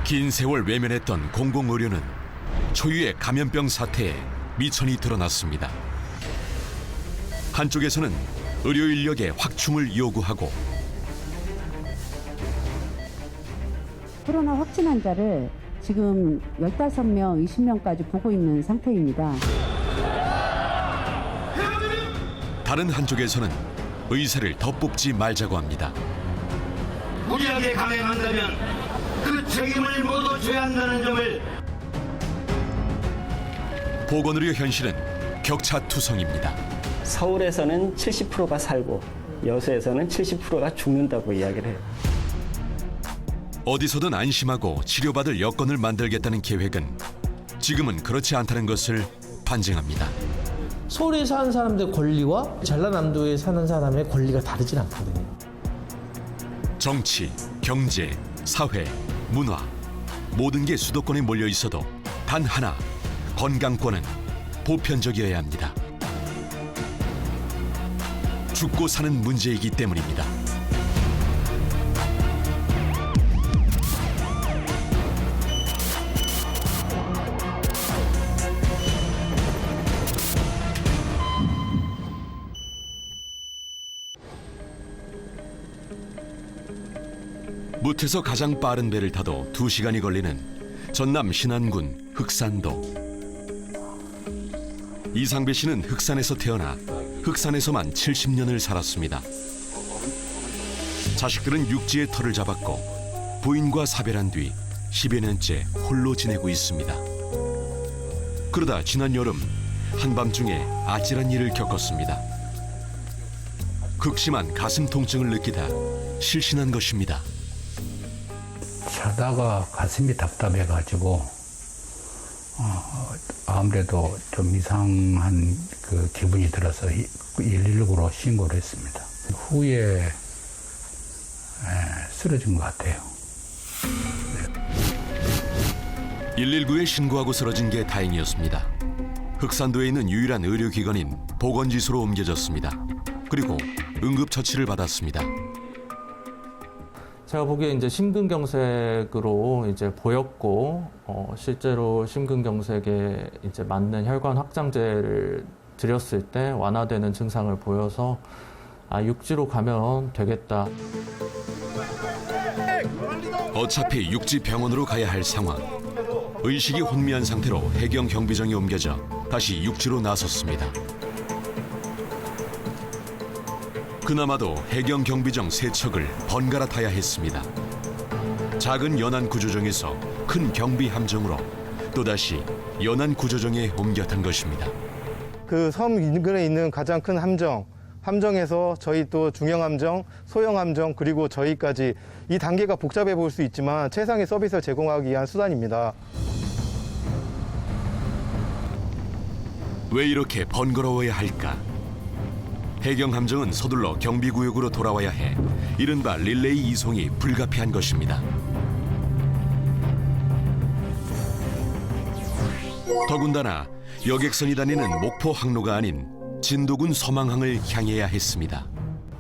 긴 세월 외면했던 공공의료는 초유의 감염병 사태에 미천이 드러났습니다. 한쪽에서는 의료 인력의 확충을 요구하고 코로나 확진 환자를 지금 15명, 20명까지 보고 있는 상태입니다. 다른 한쪽에서는 의사를 더 뽑지 말자고 합니다. 무리하게 감행한다면 그 책임을 모두 져야 한다는 점을. 보건의료 현실은 격차투성입니다. 서울에서는 70%가 살고 여수에서는 70%가 죽는다고 이야기를 해요. 어디서든 안심하고 치료받을 여건을 만들겠다는 계획은 지금은 그렇지 않다는 것을 반증합니다. 서울에 사는 사람들의 권리와 전라남도에 사는 사람의 권리가 다르진 않거든요. 정치, 경제, 사회, 문화 모든 게 수도권에 몰려 있어도 단 하나, 건강권은 보편적이어야 합니다. 죽고 사는 문제이기 때문입니다. 무태서 가장 빠른 배를 타도 2시간이 걸리는 전남 신안군 흑산도. 이상배 씨는 흑산에서 태어나 흑산에서만 70년을 살았습니다. 자식들은 육지에 터를 잡았고 부인과 사별한 뒤 10여 년째 홀로 지내고 있습니다. 그러다 지난 여름 한밤중에 아찔한 일을 겪었습니다. 극심한 가슴 통증을 느끼다 실신한 것입니다. 자다가 가슴이 답답해가지고 아무래도 좀 이상한 그 기분이 들어서 119로 신고를 했습니다. 후에 쓰러진 것 같아요. 119에 신고하고 쓰러진 게 다행이었습니다. 흑산도에 있는 유일한 의료기관인 보건지소로 옮겨졌습니다. 그리고 응급처치를 받았습니다. 제가 보기에 이제 심근경색으로 이제 보였고 실제로 심근경색에 이제 맞는 혈관 확장제를 드렸을 때 완화되는 증상을 보여서 육지로 가면 되겠다. 어차피 육지 병원으로 가야 할 상황. 의식이 혼미한 상태로 해경 경비정이 옮겨져 다시 육지로 나섰습니다. 그나마도 해경 경비정 3척을 번갈아 타야 했습니다. 작은 연안 구조정에서 큰 경비 함정으로 또다시 연안 구조정에 옮겨 탄 것입니다. 그 섬 인근에 있는 가장 큰 함정에서 저희 또 중형 함정, 소형 함정 그리고 저희까지 이 단계가 복잡해 보일 수 있지만 최상의 서비스를 제공하기 위한 수단입니다. 왜 이렇게 번거로워야 할까? 해경 함정은 서둘러 경비구역으로 돌아와야 해 이른바 릴레이 이송이 불가피한 것입니다. 더군다나 여객선이 다니는 목포 항로가 아닌 진도군 서망항을 향해야 했습니다.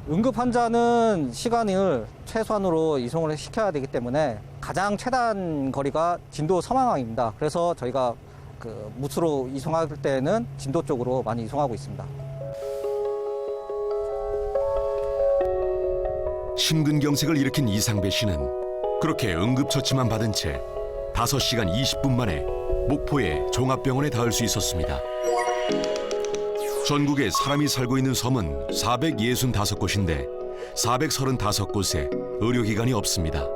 응급 환자는 시간을 최소한으로 이송을 시켜야 되기 때문에 가장 최단 거리가 진도 서망항입니다. 그래서 저희가 그 무수로 이송할 때는 진도 쪽으로 많이 이송하고 있습니다. 심근경색을 일으킨 이상배 씨는 그렇게 응급처치만 받은 채 5시간 20분 만에 목포의 종합병원에 닿을 수 있었습니다. 전국에 사람이 살고 있는 섬은 465곳인데 435곳에 의료기관이 없습니다.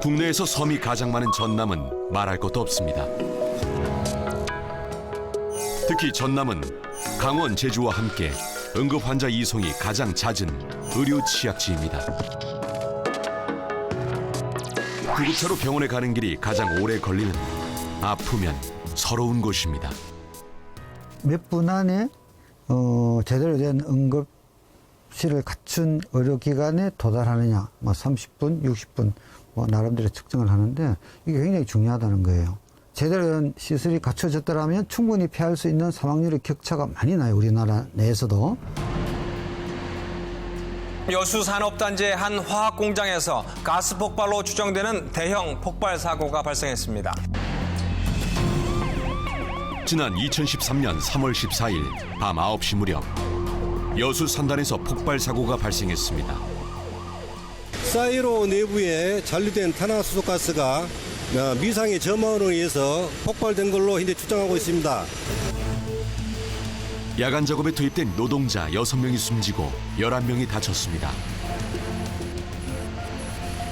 국내에서 섬이 가장 많은 전남은 말할 것도 없습니다. 특히 전남은 강원, 제주와 함께 응급환자 이송이 가장 잦은 의료 취약지입니다. 구급차로 병원에 가는 길이 가장 오래 걸리는 아프면 서러운 곳입니다. 몇 분 안에 제대로 된 응급실을 갖춘 의료기관에 도달하느냐, 30분, 60분 나름대로 측정을 하는데 이게 굉장히 중요하다는 거예요. 제대로 된 시설이 갖춰졌더라면 충분히 피할 수 있는 사망률의 격차가 많이 나요, 우리나라 내에서도. 여수산업단지의 한 화학공장에서 가스 폭발로 추정되는 대형 폭발 사고가 발생했습니다. 지난 2013년 3월 14일 밤 9시 무렵 여수 산단에서 폭발 사고가 발생했습니다. 사이로 내부에 잔류된 탄화수소가스가 미상의 점화로 의해서 폭발된 걸로 현재 추정하고 있습니다. 야간 작업에 투입된 노동자 6명이 숨지고 11명이 다쳤습니다.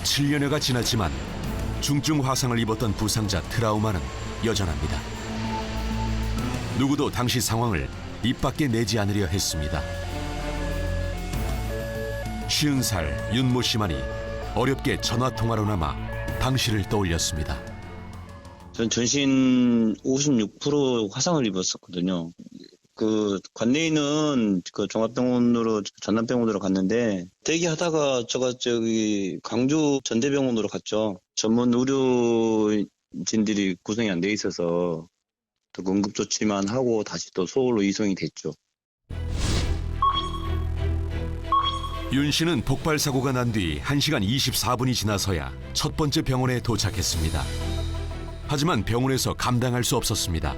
7년여가 지났지만 중증 화상을 입었던 부상자 트라우마는 여전합니다. 누구도 당시 상황을 입 밖에 내지 않으려 했습니다. 50살 윤모 씨만이 어렵게 전화통화로나마 당시를 떠올렸습니다. 전 전신 56% 화상을 입었었거든요. 그 관내인은 그 종합병원으로 전남병원으로 갔는데 대기하다가 저기 광주 전대병원으로 갔죠. 전문 의료진들이 구성이 안 돼 있어서 또 응급조치만 하고 다시 또 서울로 이송이 됐죠. 윤 씨는 폭발 사고가 난 뒤 1시간 24분이 지나서야 첫 번째 병원에 도착했습니다. 하지만 병원에서 감당할 수 없었습니다.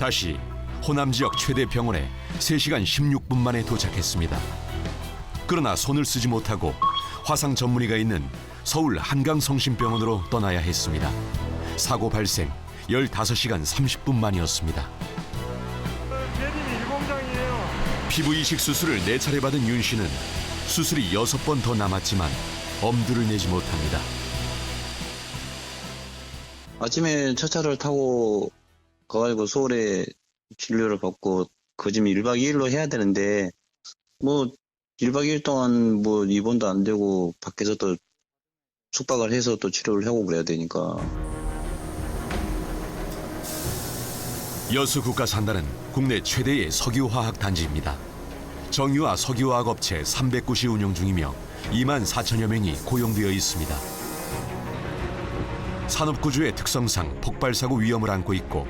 다시 호남 지역 최대 병원에 3시간 16분 만에 도착했습니다. 그러나 손을 쓰지 못하고 화상 전문의가 있는 서울 한강성심병원으로 떠나야 했습니다. 사고 발생 15시간 30분 만이었습니다. 피부 이식 수술을 4차례 받은 윤 씨는 수술이 6번 더 남았지만 엄두를 내지 못합니다. 아침에 첫 차를 타고 가가지고 서울에 진료를 받고 거짐 1박 2일로 해야 되는데 뭐 1박 2일 동안 뭐 입원도 안 되고 밖에서 또 숙박을 해서 또 치료를 하고 그래야 되니까. 여수국가산단은 국내 최대의 석유화학 단지입니다. 정유화 석유화학 업체 300곳이 운영 중이며 2만 4천여 명이 고용되어 있습니다. 산업구조의 특성상 폭발사고 위험을 안고 있고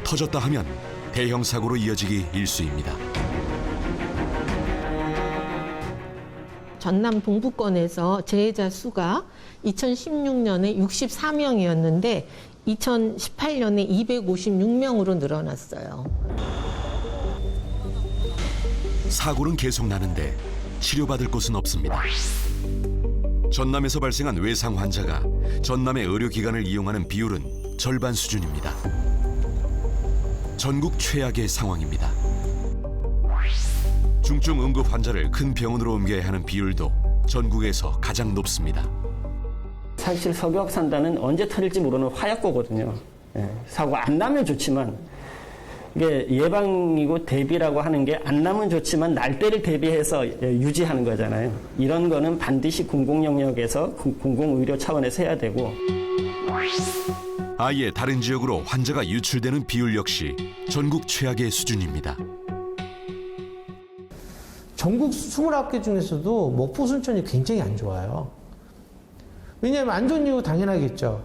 터졌다 하면 대형 사고로 이어지기 일쑤입니다. 전남 동부권에서 재해자 수가 2016년에 64명이었는데 2018년에 256명으로 늘어났어요. 사고는 계속 나는데 치료받을 곳은 없습니다. 전남에서 발생한 외상 환자가 전남의 의료기관을 이용하는 비율은 절반 수준입니다. 전국 최악의 상황입니다. 중증 응급 환자를 큰 병원으로 옮겨야 하는 비율도 전국에서 가장 높습니다. 사실 석유화학 산단은 언제 터질지 모르는 화약고거든요. 사고 안 나면 좋지만 이게 예방이고 대비라고 하는 게 안 나면 좋지만 날 때를 대비해서 유지하는 거잖아요. 이런 거는 반드시 공공영역에서 공공의료 차원에서 해야 되고. 아예 다른 지역으로 환자가 유출되는 비율 역시 전국 최악의 수준입니다. 전국 29개 중에서도 목포, 순천이 굉장히 안 좋아요. 왜냐하면 안 좋은 이유 당연하겠죠.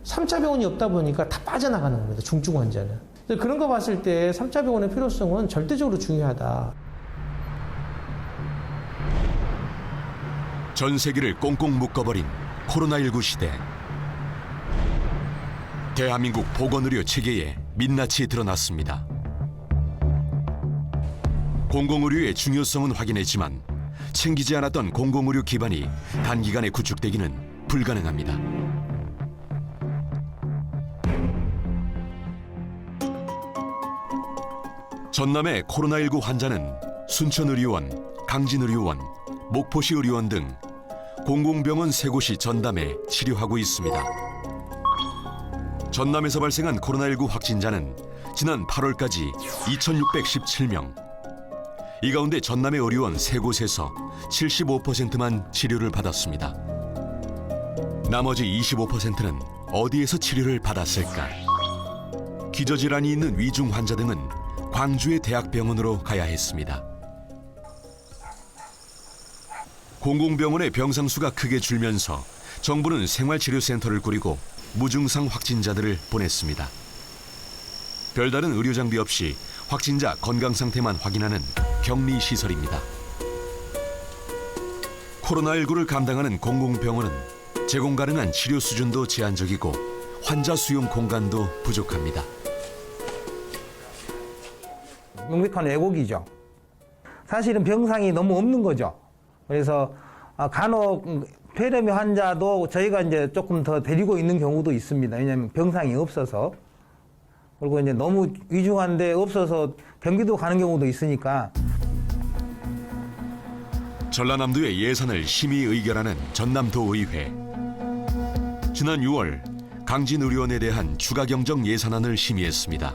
3차 병원이 없다 보니까 다 빠져나가는 겁니다. 중증 환자는. 그런 거 봤을 때 3차 병원의 필요성은 절대적으로 중요하다. 전 세계를 꽁꽁 묶어버린 코로나19 시대. 대한민국 보건의료 체계에 민낯이 드러났습니다. 공공의료의 중요성은 확인했지만 챙기지 않았던 공공의료 기반이 단기간에 구축되기는 불가능합니다. 전남의 코로나19 환자는 순천의료원, 강진의료원, 목포시 의료원 등 공공병원 3곳이 전담해 치료하고 있습니다. 전남에서 발생한 코로나19 확진자는 지난 8월까지 2,617명. 이 가운데 전남의 의료원 3곳에서 75%만 치료를 받았습니다. 나머지 25%는 어디에서 치료를 받았을까? 기저질환이 있는 위중 환자 등은 광주의 대학병원으로 가야 했습니다. 공공병원의 병상 수가 크게 줄면서 정부는 생활치료센터를 꾸리고 무증상 확진자들을 보냈습니다. 별다른 의료 장비 없이 확진자 건강 상태만 확인하는 격리 시설입니다. 코로나19를 감당하는 공공병원은 제공 가능한 치료 수준도 제한적이고 환자 수용 공간도 부족합니다. 명백한 왜곡이죠. 사실은 병상이 너무 없는 거죠. 그래서 간혹 폐렴의 환자도 저희가 이제 조금 더 데리고 있는 경우도 있습니다. 왜냐하면 병상이 없어서. 그리고 이제 너무 위중한데 없어서 경기도 가는 경우도 있으니까. 전라남도의 예산을 심의 의결하는 전남도의회. 지난 6월 강진의료원에 대한 추가 경정 예산안을 심의했습니다.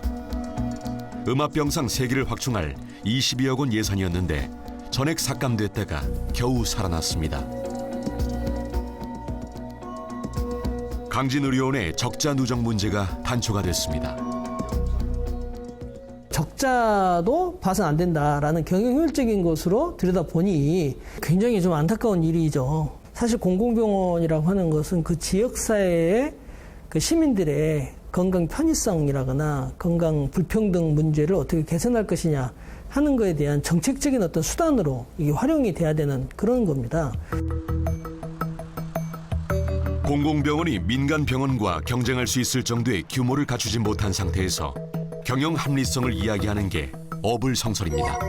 음압병상 3개를 확충할 22억 원 예산이었는데 전액 삭감됐다가 겨우 살아났습니다. 강진의료원의 적자 누적 문제가 단초가 됐습니다. 적자도 봐서는 안 된다라는 경영효율적인 것으로 들여다보니 굉장히 좀 안타까운 일이죠. 사실 공공병원이라고 하는 것은 그 지역사회의 그 시민들의 건강 편의성이라거나 건강 불평등 문제를 어떻게 개선할 것이냐 하는 것에 대한 정책적인 어떤 수단으로 이게 활용이 돼야 되는 그런 겁니다. 공공병원이 민간 병원과 경쟁할 수 있을 정도의 규모를 갖추지 못한 상태에서 경영 합리성을 이야기하는 게 어불성설입니다.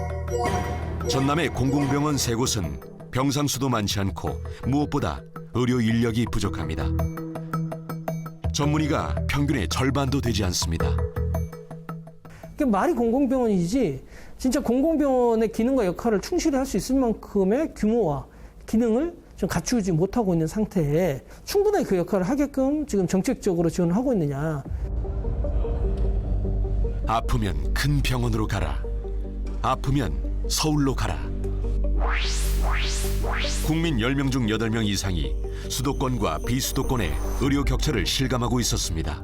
전남의 공공병원 3곳은 병상 수도 많지 않고 무엇보다 의료 인력이 부족합니다. 전문의가 평균의 절반도 되지 않습니다. 말이 공공병원이지 진짜 공공병원의 기능과 역할을 충실히 할 수 있을 만큼의 규모와 기능을 좀 갖추지 못하고 있는 상태에 충분히 그 역할을 하게끔 지금 정책적으로 지원을 하고 있느냐. 아프면 큰 병원으로 가라. 아프면 서울로 가라. 국민 10명 중 8명 이상이 수도권과 비수도권의 의료 격차를 실감하고 있었습니다.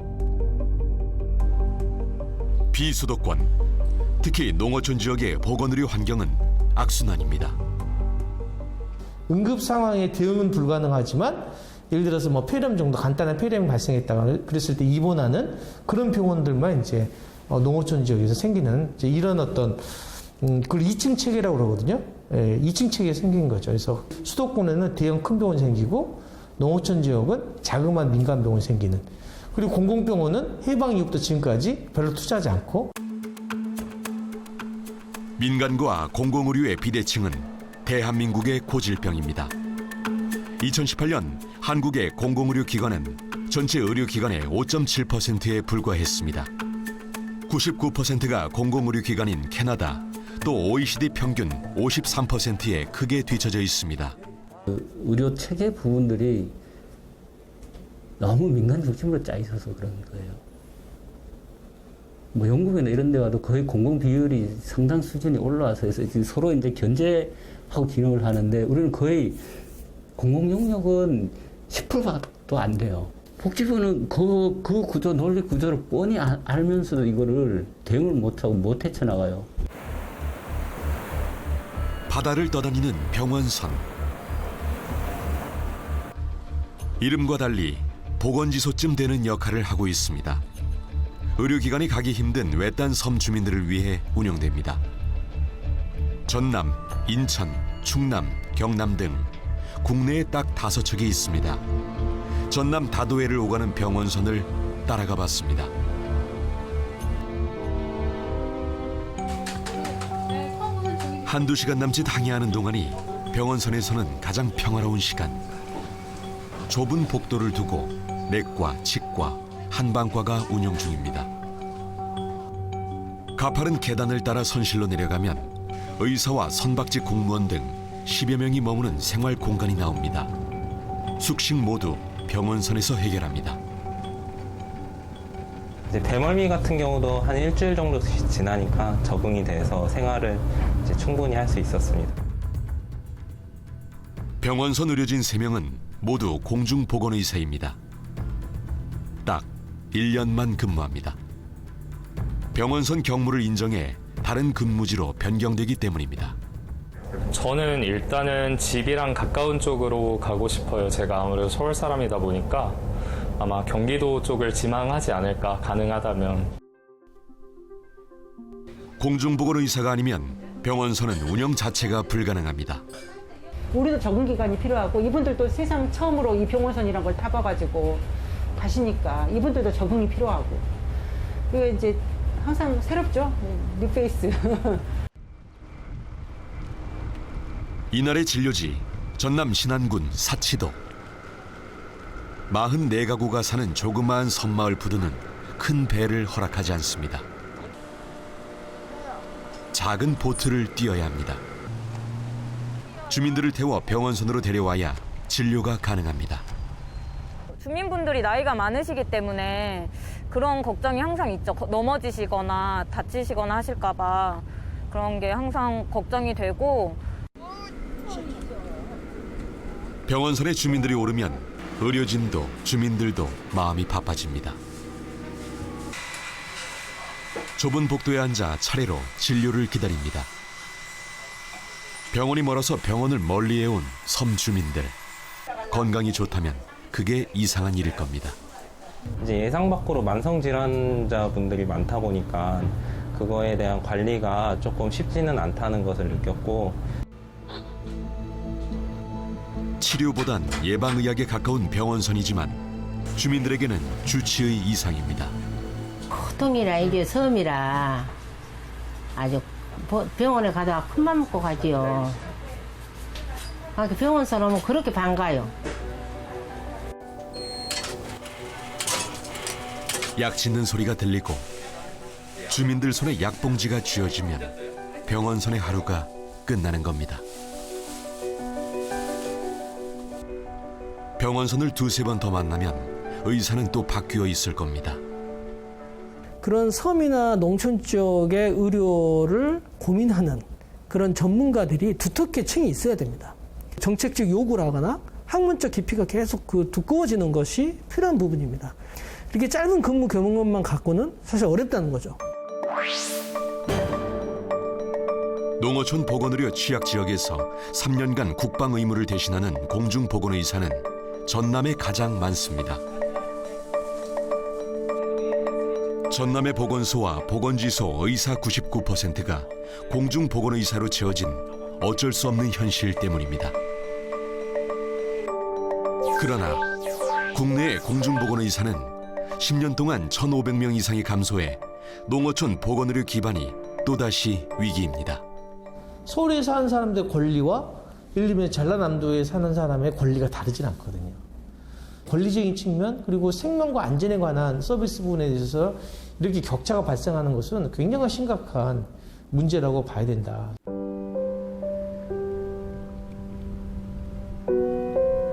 비수도권, 특히 농어촌 지역의 보건의료 환경은 악순환입니다. 응급 상황에 대응은 불가능하지만 예를 들어서 뭐 폐렴 정도 간단한 폐렴이 발생했다가 그랬을 때 입원하는 그런 병원들만 이제 농어촌 지역에서 생기는 이제 이런 어떤 그걸 2층 체계라고 그러거든요. 예, 2층 체계 생긴 거죠. 그래서 수도권에는 대형 큰 병원 생기고 농어촌 지역은 자그마한 민간 병원 생기는. 그리고 공공병원은 해방 이후부터 지금까지 별로 투자하지 않고. 민간과 공공의료의 비대칭은 대한민국의 고질병입니다. 2018년 한국의 공공의료기관은 전체 의료기관의 5.7%에 불과했습니다. 99%가 공공의료기관인 캐나다, 또 OECD 평균 53%에 크게 뒤처져 있습니다. 의료 체계 부분들이 너무 민간 중심으로 짜 있어서 그런 거예요. 뭐 영국이나 이런 데 가도 거의 공공 비율이 상당 수준이 올라와서 해서 서로 이제 견제하고 기능을 하는데 우리는 거의 공공 영역은 10%도 안 돼요. 복지부는 그 구조, 논리 구조를 뻔히 알면서도 이거를 대응을 못하고 못 헤쳐나가요. 바다를 떠다니는 병원선. 이름과 달리 보건지소쯤 되는 역할을 하고 있습니다. 의료기관이 가기 힘든 외딴 섬 주민들을 위해 운영됩니다. 전남, 인천, 충남, 경남 등 국내에 딱 5척이 있습니다. 전남 다도해를 오가는 병원선을 따라가 봤습니다. 한두 시간 남짓 항해하는 동안이 병원선에서는 가장 평화로운 시간. 좁은 복도를 두고 내과, 치과, 한방과가 운영 중입니다. 가파른 계단을 따라 선실로 내려가면 의사와 선박직 공무원 등 10여 명이 머무는 생활 공간이 나옵니다. 숙식 모두 병원선에서 해결합니다. 이제 대멀미 같은 경우도 한 일주일 정도 지나니까 적응이 돼서 생활을 이제 충분히 할 수 있었습니다. 병원선 의료진 3명은 모두 공중보건의사입니다. 딱 1년만 근무합니다. 병원선 경무를 인정해 다른 근무지로 변경되기 때문입니다. 저는 일단은 집이랑 가까운 쪽으로 가고 싶어요. 제가 아무래도 서울 사람이다 보니까 아마 경기도 쪽을 지망하지 않을까, 가능하다면. 공중보건의사가 아니면 병원선은 운영 자체가 불가능합니다. 우리도 적응 기간이 필요하고 이분들도 세상 처음으로 이 병원선이라는 걸 타봐가지고 가시니까 이분들도 적응이 필요하고 그게 이제 항상 새롭죠. 뉴페이스. 이날의 진료지 전남 신안군 사치도. 44가구가 사는 조그마한 섬마을 부두는 큰 배를 허락하지 않습니다. 작은 보트를 띄어야 합니다. 주민들을 태워 병원선으로 데려와야 진료가 가능합니다. 주민분들이 나이가 많으시기 때문에 그런 걱정이 항상 있죠. 넘어지시거나 다치시거나 하실까 봐 그런 게 항상 걱정이 되고. 병원선에 주민들이 오르면 의료진도 주민들도 마음이 바빠집니다. 좁은 복도에 앉아 차례로 진료를 기다립니다. 병원이 멀어서 병원을 멀리 해온 섬 주민들. 건강이 좋다면 그게 이상한 일일 겁니다. 이제 예상 밖으로 만성 질환자분들이 많다 보니까 그거에 대한 관리가 조금 쉽지는 않다는 것을 느꼈고, 치료보단 예방의학에 가까운 병원선이지만 주민들에게는 주치의 이상입니다. 보통이라 이게 섬이라 아주 병원에 가다가 큰맘 먹고 가지요. 병원선 오면 그렇게 반가요. 약 짓는 소리가 들리고 주민들 손에 약봉지가 쥐어지면 병원선의 하루가 끝나는 겁니다. 병원선을 2-3번 더 만나면 의사는 또 바뀌어 있을 겁니다. 그런 섬이나 농촌 쪽의 의료를 고민하는 그런 전문가들이 두텁게 층이 있어야 됩니다. 정책적 요구를 하거나 학문적 깊이가 계속 두꺼워지는 것이 필요한 부분입니다. 이렇게 짧은 근무 경험만 갖고는 사실 어렵다는 거죠. 농어촌 보건의료 취약 지역에서 3년간 국방 의무를 대신하는 공중보건의사는 전남에 가장 많습니다. 전남의 보건소와 보건지소 의사 99%가 공중보건의사로 채워진 어쩔 수 없는 현실 때문입니다. 그러나 국내의 공중보건의사는 10년 동안 1,500명 이상이 감소해 농어촌 보건의료 기반이 또다시 위기입니다. 서울에 사는 사람들의 권리와 예를 들면 전라남도에 사는 사람의 권리가 다르진 않거든요. 권리적인 측면 그리고 생명과 안전에 관한 서비스 부분에 있어서 이렇게 격차가 발생하는 것은 굉장히 심각한 문제라고 봐야 된다.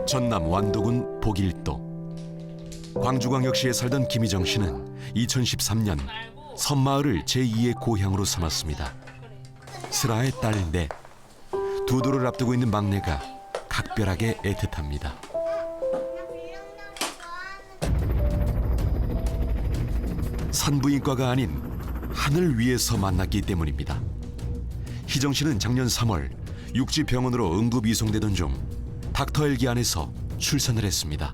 전남 완도군 복일도. 광주광역시에 살던 김희정 씨는 2013년 섬마을을 제2의 고향으로 삼았습니다. 슬아의 딸 넷, 2돌을 앞두고 있는 막내가 각별하게 애틋합니다. 산부인과가 아닌 하늘 위에서 만났기 때문입니다. 희정 씨는 작년 3월 육지병원으로 응급 이송되던 중 닥터 헬기 안에서 출산을 했습니다.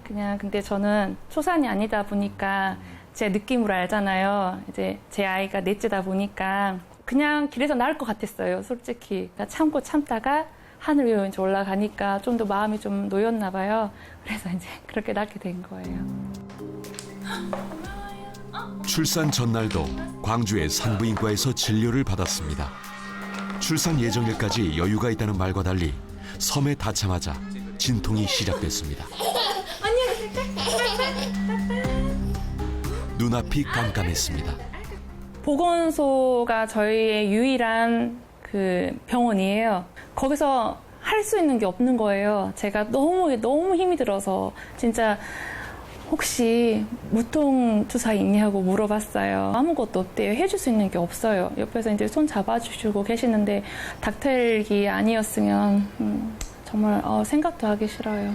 그냥 근데 저는 초산이 아니다 보니까 제 느낌으로 알잖아요. 이제 제 아이가 넷째다 보니까 그냥 길에서 나을 것 같았어요. 솔직히 참고 참다가 하늘 위로 이제 올라가니까 좀 더 마음이 좀 놓였나 봐요. 그래서 이제 그렇게 낳게 된 거예요. 출산 전날도 광주의 산부인과에서 진료를 받았습니다. 출산 예정일까지 여유가 있다는 말과 달리 섬에 닿자마자 진통이 시작됐습니다. 눈앞이 깜깜했습니다. 보건소가 저희의 유일한 그 병원이에요. 거기서 할 수 있는 게 없는 거예요. 제가 너무 힘이 들어서 진짜 혹시 무통 주사 있냐고 물어봤어요. 아무것도 없대요. 해줄 수 있는 게 없어요. 옆에서 이제 손 잡아주시고 계시는데 닥터헬기 아니었으면 정말 생각도 하기 싫어요.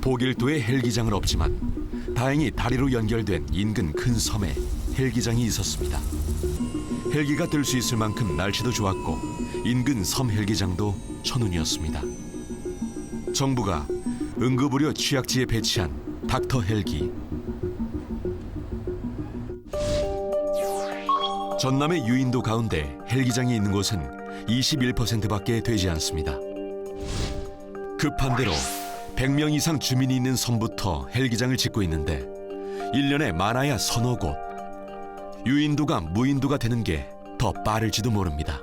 복일도에 헬기장은 없지만 다행히 다리로 연결된 인근 큰 섬에 헬기장이 있었습니다. 헬기가 뜰 수 있을 만큼 날씨도 좋았고 인근 섬 헬기장도 천운이었습니다. 정부가 응급의료 취약지에 배치한 닥터 헬기. 전남의 유인도 가운데 헬기장이 있는 곳은 21%밖에 되지 않습니다. 급한 대로 100명 이상 주민이 있는 섬부터 헬기장을 짓고 있는데 1년에 많아야 서너 곳. 유인도가 무인도가 되는 게 더 빠를지도 모릅니다.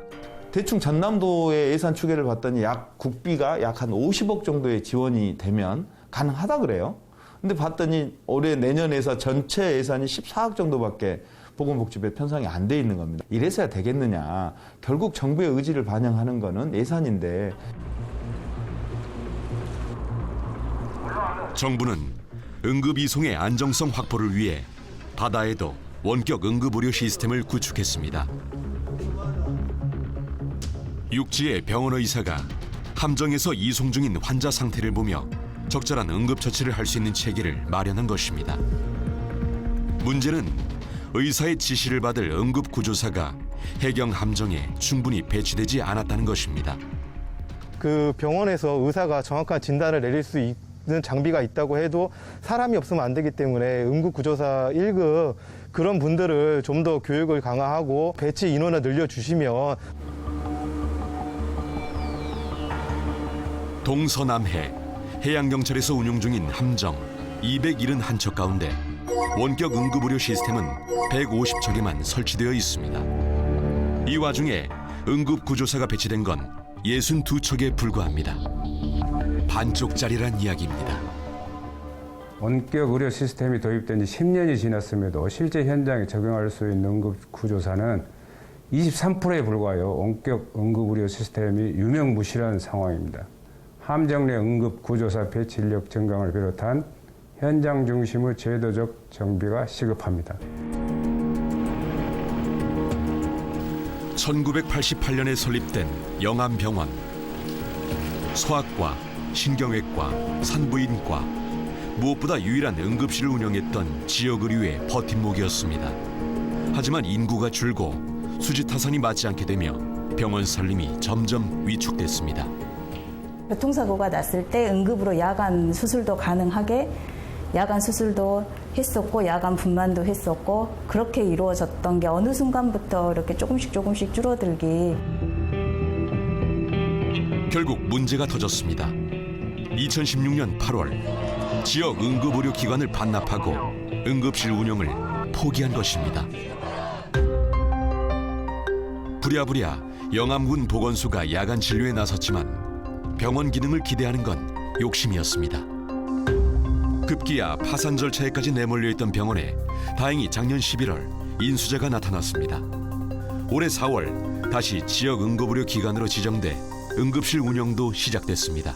대충 전남도의 예산 추계를 봤더니 국비가 약 한 50억 정도의 지원이 되면 가능하다 그래요. 근데 봤더니 올해 내년에서 전체 예산이 14억 정도밖에 보건복지부에 편성이 안 돼 있는 겁니다. 이래서야 되겠느냐. 결국 정부의 의지를 반영하는 거는 예산인데. 정부는 응급이송의 안정성 확보를 위해 바다에도 원격 응급의료 시스템을 구축했습니다. 육지의 병원 의사가 함정에서 이송 중인 환자 상태를 보며 적절한 응급처치를 할 수 있는 체계를 마련한 것입니다. 문제는 의사의 지시를 받을 응급구조사가 해경 함정에 충분히 배치되지 않았다는 것입니다. 그 병원에서 의사가 정확한 진단을 내릴 수 있는 장비가 있다고 해도 사람이 없으면 안 되기 때문에 응급구조사 1급 그런 분들을 좀 더 교육을 강화하고 배치 인원을 늘려주시면. 동서남해 해양경찰에서 운용 중인 함정 271척 가운데 원격 응급의료 시스템은 150척에만 설치되어 있습니다. 이 와중에 응급구조사가 배치된 건 62척에 불과합니다. 반쪽짜리란 이야기입니다. 원격 의료 시스템이 도입된 지 10년이 지났음에도 실제 현장에 적용할 수 있는 응급구조사는 23%에 불과하여 원격 응급의료 시스템이 유명무실한 상황입니다. 함정 내 응급구조사 배치 인력 증강을 비롯한 현장 중심의 제도적 정비가 시급합니다. 1988년에 설립된 영암병원. 소아과, 신경외과, 산부인과, 무엇보다 유일한 응급실을 운영했던 지역의료의 버팀목이었습니다. 하지만 인구가 줄고 수지타산이 맞지 않게 되며 병원 살림이 점점 위축됐습니다. 교통사고가 났을 때 응급으로 야간 수술도 가능하게 야간 수술도 했었고 야간 분만도 했었고 그렇게 이루어졌던 게 어느 순간부터 이렇게 조금씩 줄어들기. 결국 문제가 터졌습니다. 2016년 8월 지역 응급의료기관을 반납하고 응급실 운영을 포기한 것입니다. 부랴부랴 영암군 보건소가 야간 진료에 나섰지만 병원 기능을 기대하는 건 욕심이었습니다. 급기야 파산 절차에까지 내몰려 있던 병원에 다행히 작년 11월 인수자가 나타났습니다. 올해 4월 다시 지역 응급의료 기관으로 지정돼 응급실 운영도 시작됐습니다.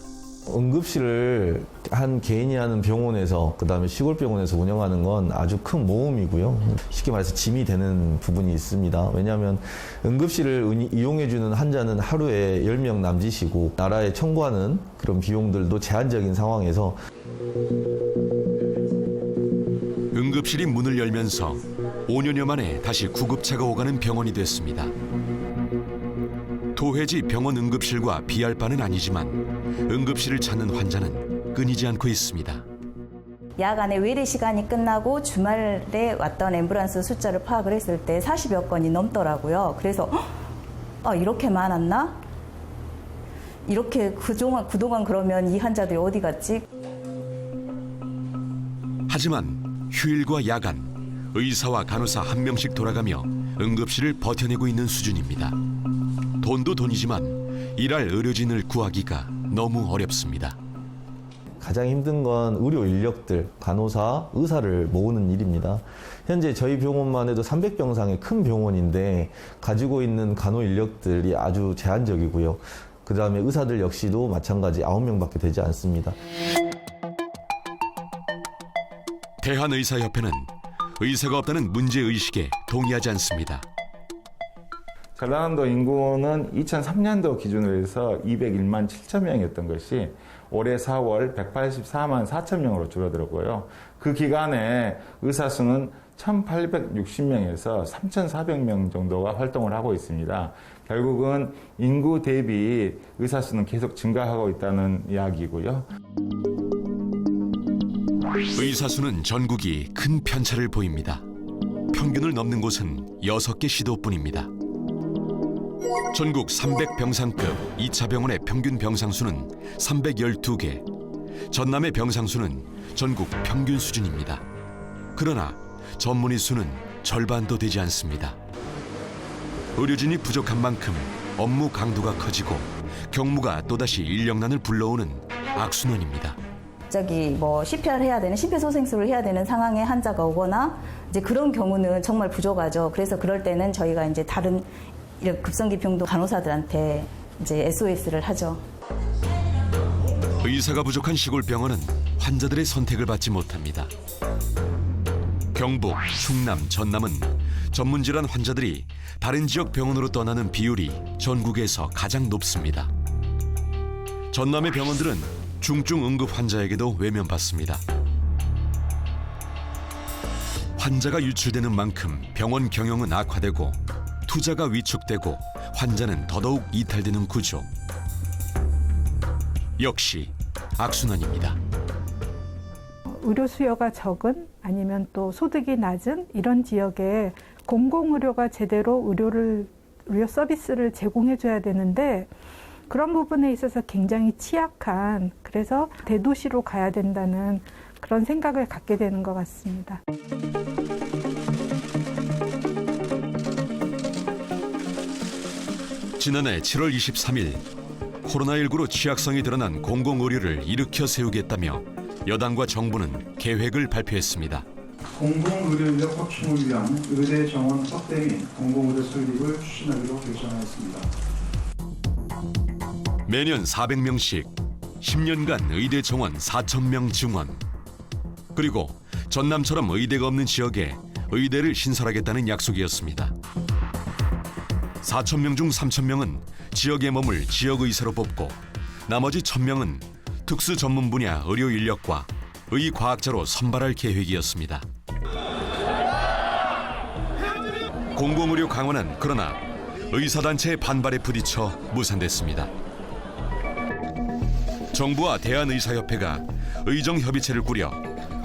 응급실을 한 개인이 하는 병원에서 그다음에 시골 병원에서 운영하는 건 아주 큰 모험이고요. 쉽게 말해서 짐이 되는 부분이 있습니다. 왜냐하면 응급실을 이용해주는 환자는 하루에 10명 남짓이고 나라에 청구하는 그런 비용들도 제한적인 상황에서 응급실이 문을 열면서 5년여 만에 다시 구급차가 오가는 병원이 됐습니다. 도회지 병원 응급실과 비할 바는 아니지만 응급실을 찾는 환자는 끊이지 않고 있습니다. 야간에 외래 시간이 끝나고 주말에 왔던 앰뷸런스 숫자를 파악을 했을 때 40여 건이 넘더라고요. 그래서 이렇게 많았나? 이렇게 그동안 그러면 이 환자들이 어디 갔지? 하지만 휴일과 야간 의사와 간호사 한 명씩 돌아가며 응급실을 버텨내고 있는 수준입니다. 돈도 돈이지만 일할 의료진을 구하기가 너무 어렵습니다. 가장 힘든 건 의료 인력들, 간호사, 의사를 모으는 일입니다. 현재 저희 병원만 해도 300병상의 큰 병원인데 가지고 있는 간호 인력들이 아주 제한적이고요. 그다음에 의사들 역시도 마찬가지 9명밖에 되지 않습니다. 대한의사협회는 의사가 없다는 문제의식에 동의하지 않습니다. 전라남도 인구는 2003년도 기준으로 해서 201만 7천 명이었던 것이 올해 4월 184만 4천 명으로 줄어들었고요. 그 기간에 의사 수는 1,860명에서 3,400명 정도가 활동을 하고 있습니다. 결국은 인구 대비 의사 수는 계속 증가하고 있다는 이야기고요. 의사 수는 전국이 큰 편차를 보입니다. 평균을 넘는 곳은 6개 시도뿐입니다. 전국 300병상급 2차 병원의 평균 병상수는 312개. 전남의 병상수는 전국 평균 수준입니다. 그러나 전문의 수는 절반도 되지 않습니다. 의료진이 부족한 만큼 업무 강도가 커지고 경무가 또다시 인력난을 불러오는 악순환입니다. CPR 해야 되는 심폐소생술을 해야 되는 상황에 환자가 오거나 이제 그런 경우는 정말 부족하죠. 그래서 그럴 때는 저희가 이제 다른 급성기 병동 간호사들한테 이제 SOS를 하죠. 의사가 부족한 시골 병원은 환자들의 선택을 받지 못합니다. 경북, 충남, 전남은 전문 질환 환자들이 다른 지역 병원으로 떠나는 비율이 전국에서 가장 높습니다. 전남의 병원들은 중증 응급 환자에게도 외면받습니다. 환자가 유출되는 만큼 병원 경영은 악화되고 투자가 위축되고 환자는 더더욱 이탈되는 구조. 역시 악순환입니다. 의료 수요가 적은 아니면 또 소득이 낮은 이런 지역에 공공의료가 제대로 의료 서비스를 제공해줘야 되는데 그런 부분에 있어서 굉장히 취약한, 그래서 대도시로 가야 된다는 그런 생각을 갖게 되는 것 같습니다. 지난해 7월 23일 코로나19로 취약성이 드러난 공공의료를 일으켜 세우겠다며 여당과 정부는 계획을 발표했습니다. 공공의료 인력 확충을 위한 의대 정원 확대 및 공공의료 설립을 추진하기로 결정하였습니다. 매년 400명씩 10년간 의대 정원 4,000명 증원. 그리고 전남처럼 의대가 없는 지역에 의대를 신설하겠다는 약속이었습니다. 4,000명 중 3,000명은 지역에 머물 지역의사로 뽑고 나머지 1,000명은 특수 전문 분야 의료 인력과 의과학자로 선발할 계획이었습니다. 공공의료 강화는 그러나 의사단체의 반발에 부딪혀 무산됐습니다. 정부와 대한의사협회가 의정협의체를 꾸려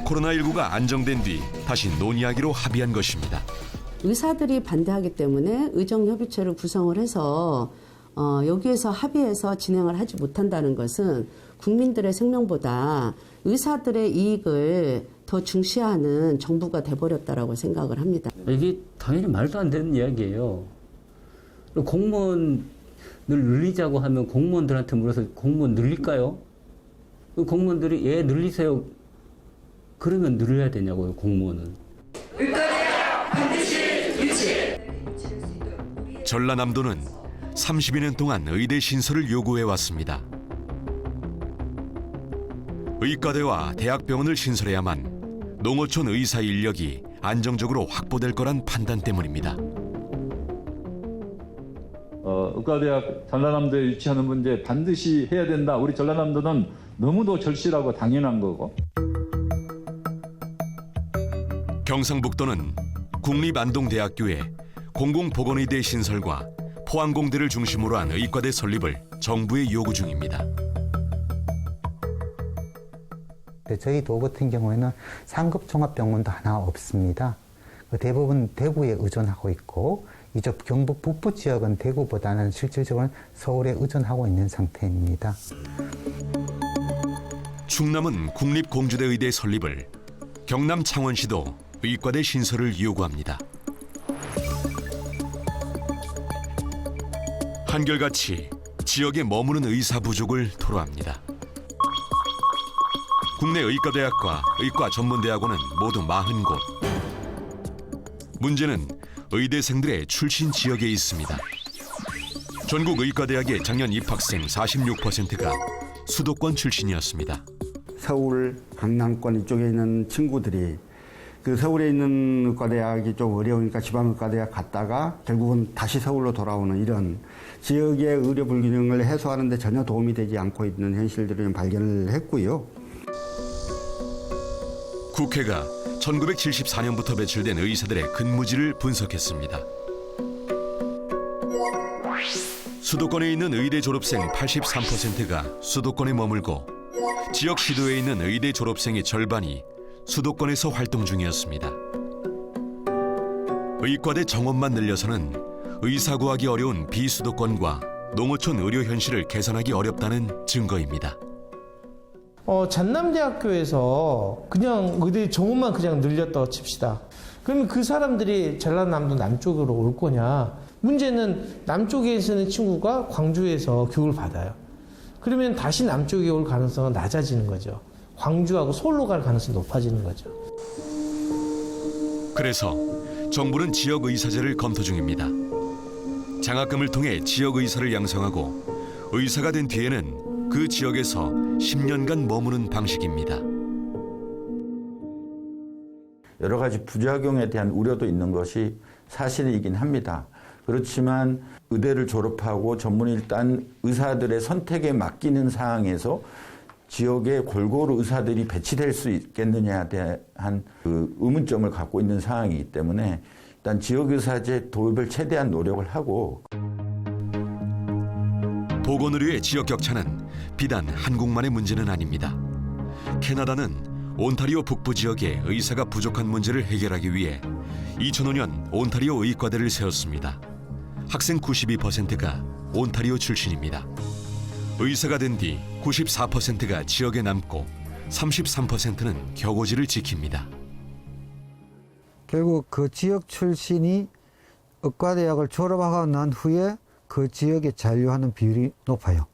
코로나19가 안정된 뒤 다시 논의하기로 합의한 것입니다. 의사들이 반대하기 때문에 의정협의체를 구성을 해서 여기에서 합의해서 진행을 하지 못한다는 것은 국민들의 생명보다 의사들의 이익을 더 중시하는 정부가 돼버렸다라고 생각을 합니다. 이게 당연히 말도 안 되는 이야기예요. 공무원을 늘리자고 하면 공무원들한테 물어서 공무원 늘릴까요? 공무원들이 예 늘리세요. 그러면 늘려야 되냐고요, 공무원은. 전라남도는 32년 동안 의대 신설을 요구해 왔습니다. 의과대와 대학병원을 신설해야만 농어촌 의사 인력이 안정적으로 확보될 거란 판단 때문입니다. 의과대학 전라남도에 유치하는 문제 반드시 해야 된다. 우리 전라남도는 너무도 절실하고 당연한 거고. 경상북도는 국립안동대학교에 공공보건의대 신설과 포항공대를 중심으로 한 의과대 설립을 정부에 요구 중입니다. 저희도 같은 경우에는 상급 종합병원도 하나 없습니다. 대부분 대구에 의존하고 있고 이쪽 경북 북부 지역은 대구보다는 실질적으로 서울에 의존하고 있는 상태입니다. 충남은 국립공주대의대 설립을, 경남 창원시도 의과대 신설을 요구합니다. 한결같이 지역에 머무는 의사 부족을 토로합니다. 국내 의과대학과 의과전문대학원은 모두 40곳. 문제는 의대생들의 출신 지역에 있습니다. 전국 의과대학의 작년 입학생 46%가 수도권 출신이었습니다. 서울, 강남권 이쪽에 있는 친구들이 그 서울에 있는 의과대학이 좀 어려우니까 지방의과대학 갔다가 결국은 다시 서울로 돌아오는 이런 지역의 의료 불균형을 해소하는 데 전혀 도움이 되지 않고 있는 현실들을 발견을 했고요. 국회가 1974년부터 배출된 의사들의 근무지를 분석했습니다. 수도권에 있는 의대 졸업생 83%가 수도권에 머물고 지역 시도에 있는 의대 졸업생의 절반이 수도권에서 활동 중이었습니다. 의과대 정원만 늘려서는 의사 구하기 어려운 비수도권과 농어촌 의료 현실을 개선하기 어렵다는 증거입니다. 전남대학교에서 그냥 의대 정원만 그냥 늘렸다고 칩시다. 그러면 그 사람들이 전라남도 남쪽으로 올 거냐? 문제는 남쪽에 있는 친구가 광주에서 교육을 받아요. 그러면 다시 남쪽에 올 가능성은 낮아지는 거죠. 광주하고 서울로 갈 가능성이 높아지는 거죠. 그래서 정부는 지역 의사제를 검토 중입니다. 장학금을 통해 지역 의사를 양성하고 의사가 된 뒤에는 그 지역에서 10년간 머무는 방식입니다. 여러 가지 부작용에 대한 우려도 있는 것이 사실이긴 합니다. 그렇지만 의대를 졸업하고 전문의를 딴 의사들의 선택에 맡기는 상황에서 지역에 골고루 의사들이 배치될 수 있겠느냐에 대한 그 의문점을 갖고 있는 상황이기 때문에 일단 지역의사제 도입을 최대한 노력을 하고. 보건의료의 지역 격차는 비단 한국만의 문제는 아닙니다. 캐나다는 온타리오 북부 지역의 의사가 부족한 문제를 해결하기 위해 2005년 온타리오 의과대를 세웠습니다. 학생 92%가 온타리오 출신입니다. 의사가 된 뒤 94%가 지역에 남고 33%는 격오지를 지킵니다. 결국 그 지역 출신이 의과대학을 졸업하고 난 후에 그 지역에 잔류하는 비율이 높아요.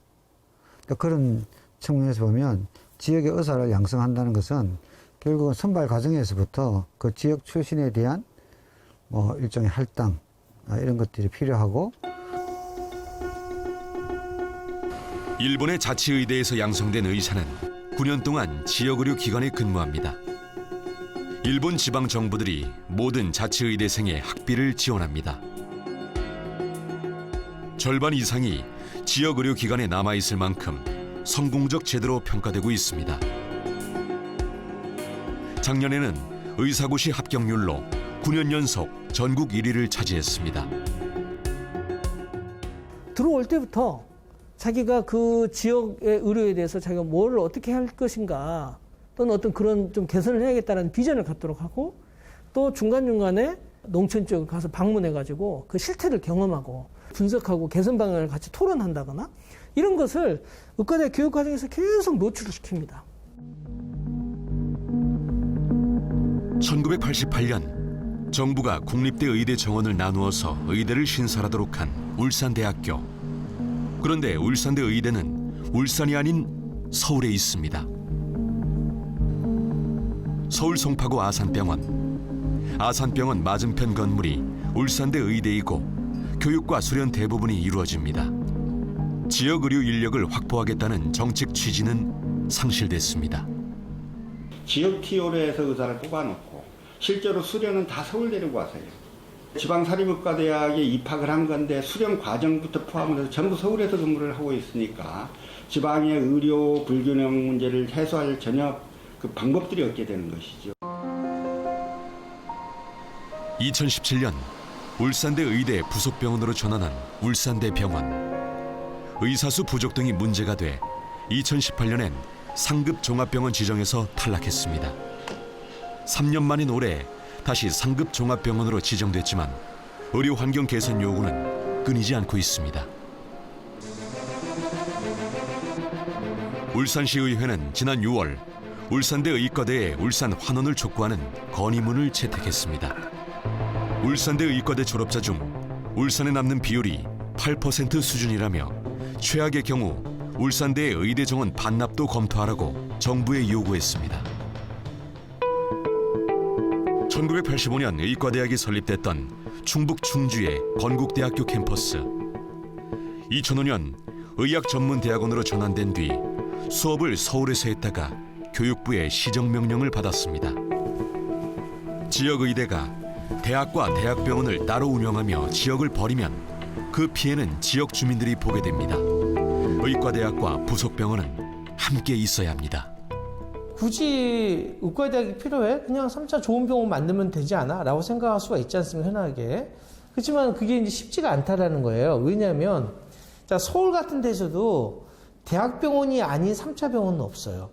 그런 측면에서 보면 지역의 의사를 양성한다는 것은 결국은 선발 과정에서부터 그 지역 출신에 대한 일종의 할당 이런 것들이 필요하고. 일본의 자치의대에서 양성된 의사는 9년 동안 지역의료기관에 근무합니다. 일본 지방정부들이 모든 자치의대생의 학비를 지원합니다. 절반 이상이 지역의료기관에 남아있을 만큼 성공적 제도로 평가되고 있습니다. 작년에는 의사고시 합격률로 9년 연속 전국 1위를 차지했습니다. 들어올 때부터 자기가 그 지역의 의료에 대해서 자기가 뭘 어떻게 할 것인가 또는 어떤 그런 좀 개선을 해야겠다는 비전을 갖도록 하고 또 중간중간에 농촌 쪽에 가서 방문해가지고 그 실태를 경험하고 분석하고 개선 방향을 같이 토론한다거나 이런 것을 의과대 교육 과정에서 계속 노출을 시킵니다. 1988년 정부가 국립대 의대 정원을 나누어서 의대를 신설하도록 한 울산대학교. 그런데 울산대 의대는 울산이 아닌 서울에 있습니다. 서울 송파구 아산병원 맞은편 건물이 울산대 의대이고 교육과 수련 대부분이 이루어집니다. 지역 의료 인력을 확보하겠다는 정책 취지는 상실됐습니다. 지역 TO로에서 의사를 뽑아놓고 실제로 수련은 다 서울대라고 하세요. 지방사립의과대학에 입학을 한 건데 수련 과정부터 포함을 해서 전부 서울에서 근무를 하고 있으니까 지방의 의료 불균형 문제를 해소할 전혀 그 방법들이 없게 되는 것이죠. 2017년 울산대 의대 부속병원으로 전환한 울산대 병원. 의사수 부족 등이 문제가 돼 2018년엔 상급 종합병원 지정에서 탈락했습니다. 3년 만인 올해 다시 상급 종합병원으로 지정됐지만 의료 환경 개선 요구는 끊이지 않고 있습니다. 울산시의회는 지난 6월 울산대 의과대에 울산 환원을 촉구하는 건의문을 채택했습니다. 울산대 의과대 졸업자 중 울산에 남는 비율이 8% 수준이라며 최악의 경우 울산대의 의대 정원 반납도 검토하라고 정부에 요구했습니다. 1985년 의과대학이 설립됐던 충북 충주의 건국대학교 캠퍼스. 2005년 의학전문대학원으로 전환된 뒤 수업을 서울에서 했다가 교육부의 시정명령을 받았습니다. 지역의대가 대학과 대학병원을 따로 운영하며 지역을 버리면 그 피해는 지역 주민들이 보게 됩니다. 의과대학과 부속병원은 함께 있어야 합니다. 굳이 의과대학이 필요해? 그냥 3차 좋은 병원 만들면 되지 않아? 라고 생각할 수가 있지 않습니까, 흔하게. 그렇지만 그게 이제 쉽지가 않다라는 거예요. 왜냐하면, 자, 서울 같은 데서도 대학병원이 아닌 3차 병원은 없어요.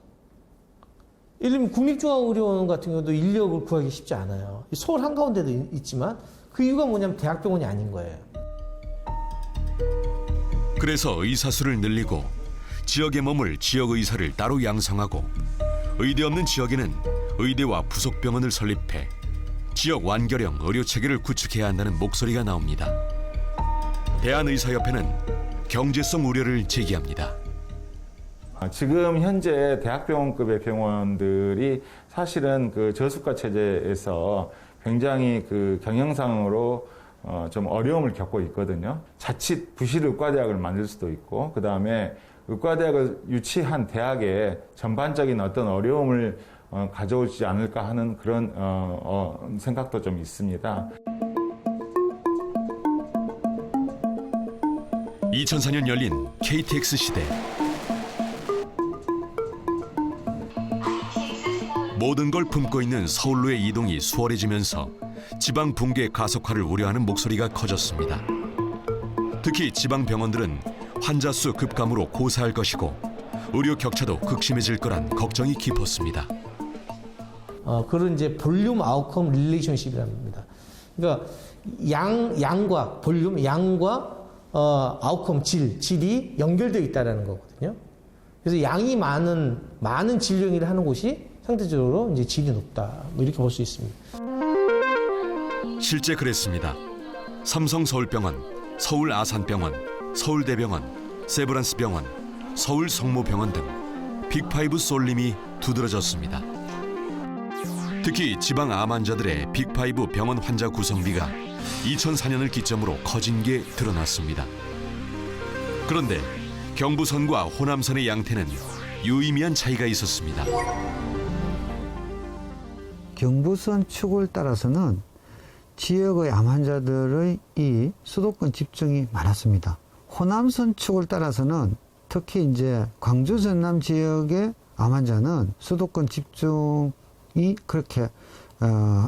예를 들면 국립중앙의료원 같은 경우도 인력을 구하기 쉽지 않아요. 서울 한가운데도 있지만 그 이유가 뭐냐면 대학병원이 아닌 거예요. 그래서 의사 수를 늘리고 지역에 머물 지역 의사를 따로 양성하고 의대 없는 지역에는 의대와 부속 병원을 설립해 지역 완결형 의료 체계를 구축해야 한다는 목소리가 나옵니다. 대한의사협회는 경제성 우려를 제기합니다. 지금 현재 대학병원급의 병원들이 사실은 그 저수가 체제에서 굉장히 그 경영상으로 좀 어려움을 겪고 있거든요. 자칫 부실 의과대학을 만들 수도 있고, 그 다음에 의과대학을 유치한 대학에 전반적인 어떤 어려움을 가져오지 않을까 하는 그런 생각도 좀 있습니다. 2004년 열린 KTX 시대. 모든 걸 품고 있는 서울로의 이동이 수월해지면서 지방 붕괴 가속화를 우려하는 목소리가 커졌습니다. 특히 지방 병원들은 환자 수 급감으로 고사할 것이고 의료 격차도 극심해질 거란 걱정이 깊었습니다. 그런 이제 볼륨 아웃컴 릴레이션십이라는 겁니다. 그러니까 양과 볼륨, 양과 아웃컴 질이 연결되어 있다는 거거든요. 그래서 양이 많은 진료를 하는 곳이 상대적으로 이제 질이 높다. 뭐 이렇게 볼 수 있습니다. 실제 그랬습니다. 삼성서울병원, 서울아산병원, 서울대병원, 세브란스병원, 서울성모병원 등 빅5 쏠림이 두드러졌습니다. 특히 지방 암 환자들의 빅5 병원 환자 구성비가 2004년을 기점으로 커진 게 드러났습니다. 그런데 경부선과 호남선의 양태는 유의미한 차이가 있었습니다. 경부선 축을 따라서는 지역의 암 환자들의 이 수도권 집중이 많았습니다. 호남선 축을 따라서는 특히 이제 광주 전남 지역의 암 환자는 수도권 집중이 그렇게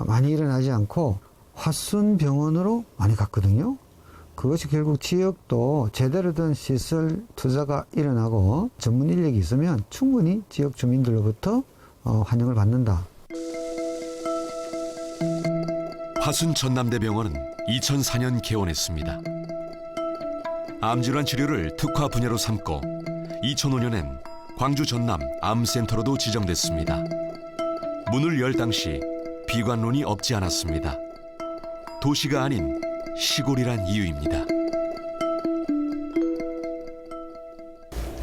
많이 일어나지 않고 화순병원으로 많이 갔거든요. 그것이 결국 지역도 제대로 된 시설 투자가 일어나고 전문 인력이 있으면 충분히 지역 주민들로부터 환영을 받는다. 화순 전남대병원은 2004년 개원했습니다. 암질환 치료를 특화 분야로 삼고 2005년엔 광주 전남 암센터로도 지정됐습니다. 문을 열 당시 비관론이 없지 않았습니다. 도시가 아닌 시골이란 이유입니다.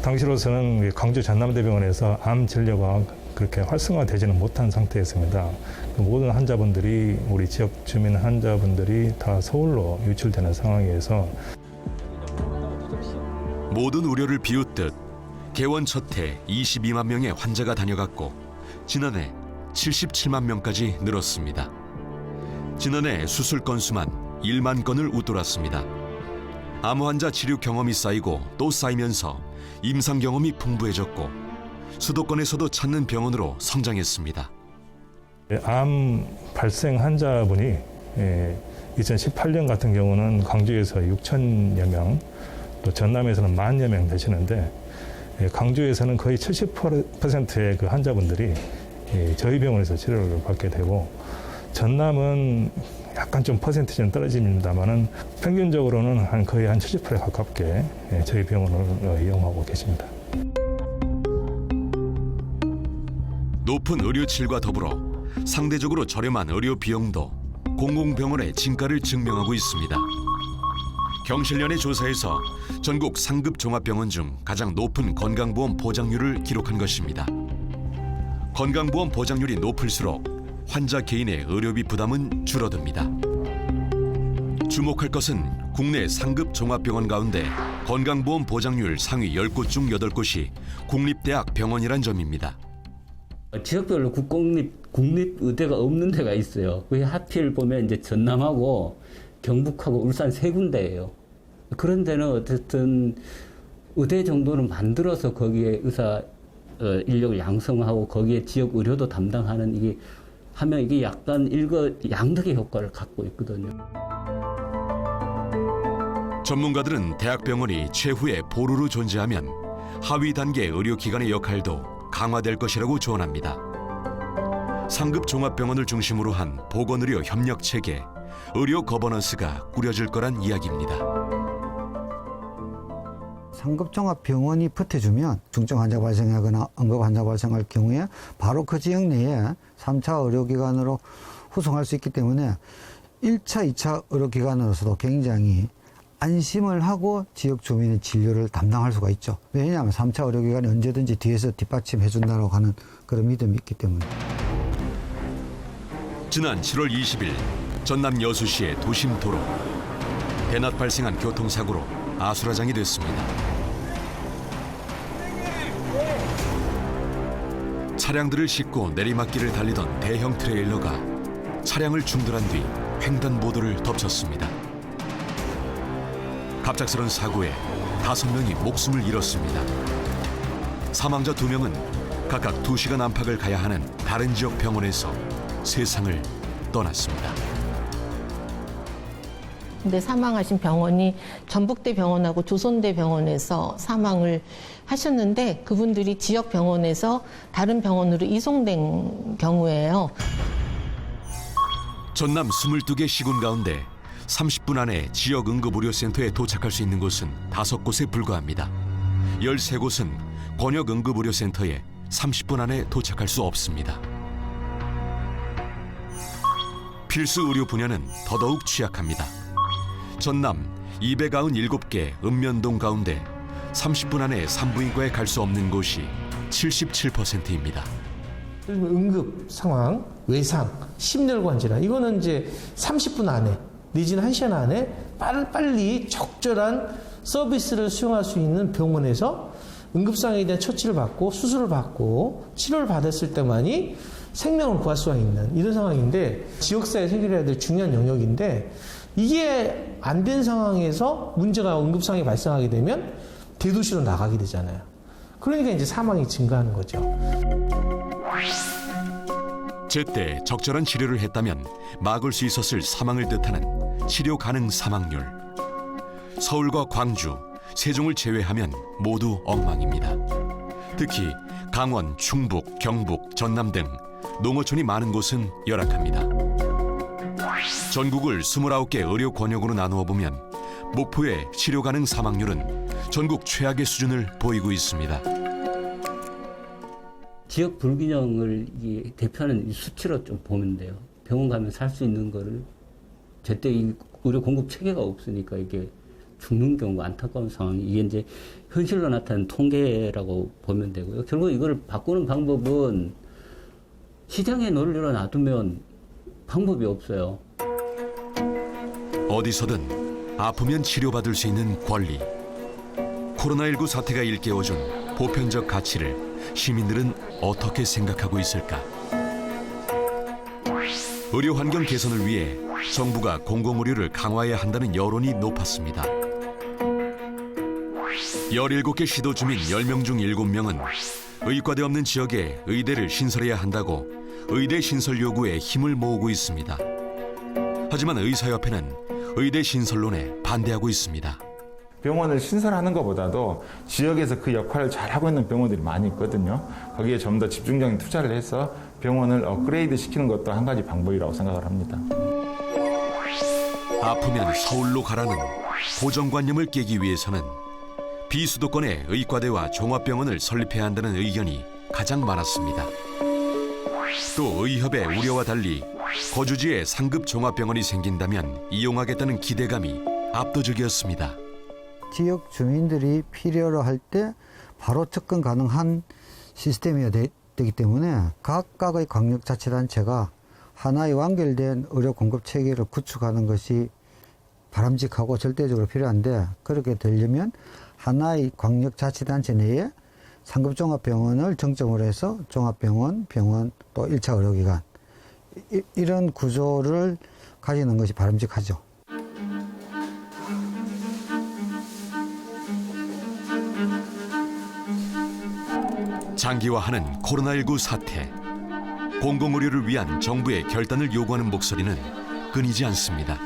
당시로서는 광주 전남대병원에서 암 진료가 그렇게 활성화되지는 못한 상태였습니다. 모든 환자분들이 우리 지역 주민 환자분들이 다 서울로 유출되는 상황에서 모든 우려를 비웃듯 개원 첫 해 22만 명의 환자가 다녀갔고 지난해 77만 명까지 늘었습니다. 지난해 수술 건수만 1만 건을 웃돌았습니다. 암 환자 치료 경험이 쌓이고 또 쌓이면서 임상 경험이 풍부해졌고 수도권에서도 찾는 병원으로 성장했습니다. 암 발생 환자분이 2018년 같은 경우는 광주에서 6천여 명, 또 전남에서는 10,000여 명 되시는데 광주에서는 거의 70%의 그 환자분들이 저희 병원에서 치료를 받게 되고 전남은 약간 좀 퍼센티지는 떨어집니다만은 평균적으로는 거의 한 70%에 가깝게 저희 병원을 이용하고 계십니다. 높은 의료질과 더불어 상대적으로 저렴한 의료 비용도 공공병원의 진가를 증명하고 있습니다. 경실련의 조사에서 전국 상급 종합병원 중 가장 높은 건강보험 보장률을 기록한 것입니다. 건강보험 보장률이 높을수록 환자 개인의 의료비 부담은 줄어듭니다. 주목할 것은 국내 상급 종합병원 가운데 건강보험 보장률 상위 10곳 중 8곳이 국립대학 병원이란 점입니다. 지역별로 국립의대가 없는 데가 있어요. 왜 하필 보면 이제 전남하고 경북하고 울산 세 군데예요. 그런 데는 어쨌든 의대 정도는 만들어서 거기에 의사 인력을 양성하고 거기에 지역 의료도 담당하는 이게 하면 이게 약간 양덕의 효과를 갖고 있거든요. 전문가들은 대학병원이 최후의 보루로 존재하면 하위 단계 의료기관의 역할도 강화될 것이라고 조언합니다. 상급 종합병원을 중심으로 한 보건의료 협력체계, 의료 거버넌스가 꾸려질 거란 이야기입니다. 상급종합병원이 버텨주면 중증 환자 발생하거나 응급 환자 발생할 경우에 바로 그 지역 내에 3차 의료기관으로 후송할 수 있기 때문에 1차, 2차 의료기관으로서도 굉장히 안심을 하고 지역 주민의 진료를 담당할 수가 있죠. 왜냐하면 3차 의료기관이 언제든지 뒤에서 뒷받침해 준다고 하는 그런 믿음이 있기 때문에. 지난 7월 20일 전남 여수시의 도심도로. 대낮 발생한 교통사고로 아수라장이 됐습니다. 차량들을 싣고 내리막길을 달리던 대형 트레일러가 차량을 중단한 뒤 횡단보도를 덮쳤습니다. 갑작스런 사고에 5명이 목숨을 잃었습니다. 사망자 2명은 각각 2시간 안팎을 가야 하는 다른 지역 병원에서 세상을 떠났습니다. 근데 사망하신 병원이 전북대 병원하고 조선대 병원에서 사망을 하셨는데 그분들이 지역 병원에서 다른 병원으로 이송된 경우예요. 전남 22개 시군 가운데 30분 안에 지역 응급의료센터에 도착할 수 있는 곳은 5곳에 불과합니다. 13곳은 권역 응급의료센터에 30분 안에 도착할 수 없습니다. 필수 의료 분야는 더더욱 취약합니다. 전남 297개 읍면동 가운데 30분 안에 산부인과에 갈 수 없는 곳이 77%입니다. 응급 상황, 외상, 심혈관 질환 이거는 이제 30분 안에 내지는 1시간 안에 빨리 적절한 서비스를 수용할 수 있는 병원에서 응급상황에 대한 처치를 받고 수술을 받고 치료를 받았을 때만이 생명을 구할 수가 있는 이런 상황인데 지역사회 해결해야 될 중요한 영역인데 이게 안 된 상황에서 문제가 응급상황이 발생하게 되면 대도시로 나가게 되잖아요. 그러니까 이제 사망이 증가하는 거죠. 제때 적절한 치료를 했다면 막을 수 있었을 사망을 뜻하는 치료 가능 사망률. 서울과 광주, 세종을 제외하면 모두 엉망입니다. 특히 강원, 충북, 경북, 전남 등 농어촌이 많은 곳은 열악합니다. 전국을 29개 의료 권역으로 나누어 보면 목포의 치료 가능 사망률은 전국 최악의 수준을 보이고 있습니다. 지역 불균형을 대표하는 수치로 좀 보면 돼요. 병원 가면 살 수 있는 거를 제때 이 의료 공급 체계가 없으니까 이게 죽는 경우가 안타까운 상황이 이게 이제 현실로 나타나는 통계라고 보면 되고요. 결국 이걸 바꾸는 방법은 시장의 논리로 놔두면 방법이 없어요. 어디서든 아프면 치료받을 수 있는 권리. 코로나19 사태가 일깨워준 보편적 가치를 시민들은 어떻게 생각하고 있을까? 의료 환경 개선을 위해 정부가 공공의료를 강화해야 한다는 여론이 높았습니다. 17개 시도 주민 10명 중 7명은 의과대 없는 지역에 의대를 신설해야 한다고 의대 신설 요구에 힘을 모으고 있습니다. 하지만 의사협회는 의대 신설론에 반대하고 있습니다. 병원을 신설하는 것보다도 지역에서 그 역할을 잘하고 있는 병원들이 많이 있거든요. 거기에 좀 더 집중적인 투자를 해서 병원을 업그레이드 시키는 것도 한 가지 방법이라고 생각을 합니다. 아프면 서울로 가라는 고정관념을 깨기 위해서는 비수도권에 의과대와 종합병원을 설립해야 한다는 의견이 가장 많았습니다. 또 의협의 우려와 달리 거주지에 상급 종합병원이 생긴다면 이용하겠다는 기대감이 압도적이었습니다. 지역 주민들이 필요로 할 때 바로 접근 가능한 시스템이어야 되기 때문에 각각의 광역자치단체가 하나의 완결된 의료 공급 체계를 구축하는 것이 바람직하고 절대적으로 필요한데 그렇게 되려면 하나의 광역자치단체 내에 상급종합병원을 정점으로 해서 종합병원, 병원, 또 1차 의료기관 이런 구조를 가지는 것이 바람직하죠. 장기화하는 코로나19 사태. 공공의료를 위한 정부의 결단을 요구하는 목소리는 끊이지 않습니다.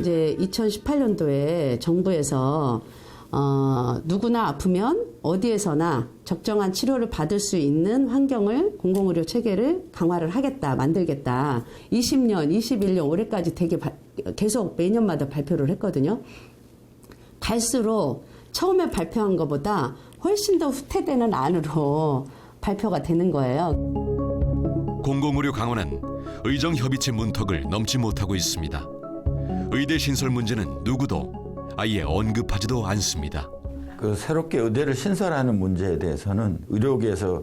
이제 2018년도에 정부에서 누구나 아프면 어디에서나 적정한 치료를 받을 수 있는 환경을 공공의료 체계를 강화를 하겠다, 만들겠다. 20년, 21년 올해까지 되게 계속 매년마다 발표를 했거든요. 갈수록 처음에 발표한 것보다 훨씬 더 후퇴되는 안으로 발표가 되는 거예요. 공공의료 강화는 의정협의체 문턱을 넘지 못하고 있습니다. 의대 신설 문제는 누구도 아예 언급하지도 않습니다. 그 새롭게 의대를 신설하는 문제에 대해서는 의료계에서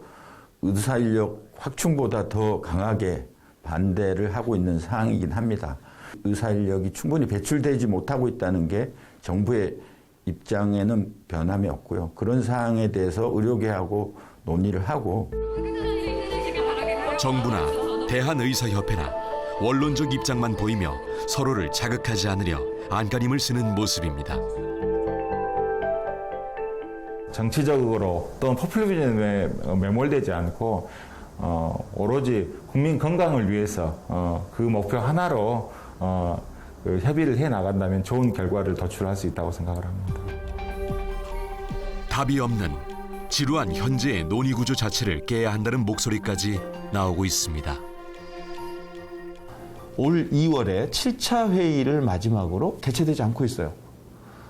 의사 인력 확충보다 더 강하게 반대를 하고 있는 상황이긴 합니다. 의사 인력이 충분히 배출되지 못하고 있다는 게 정부의 입장에는 변함이 없고요. 그런 사항에 대해서 의료계하고 논의를 하고 정부나 대한의사협회나 원론적 입장만 보이며 서로를 자극하지 않으려 안간힘을 쓰는 모습입니다. 정치적으로 또는 포퓰리즘에 매몰되지 않고 오로지 국민 건강을 위해서 그 목표 하나로 그 협의를 해 나간다면 좋은 결과를 도출할 수 있다고 생각을 합니다. 답이 없는 지루한 현재의 논의 구조 자체를 깨야 한다는 목소리까지 나오고 있습니다. 올 2월에 7차 회의를 마지막으로 개최되지 않고 있어요.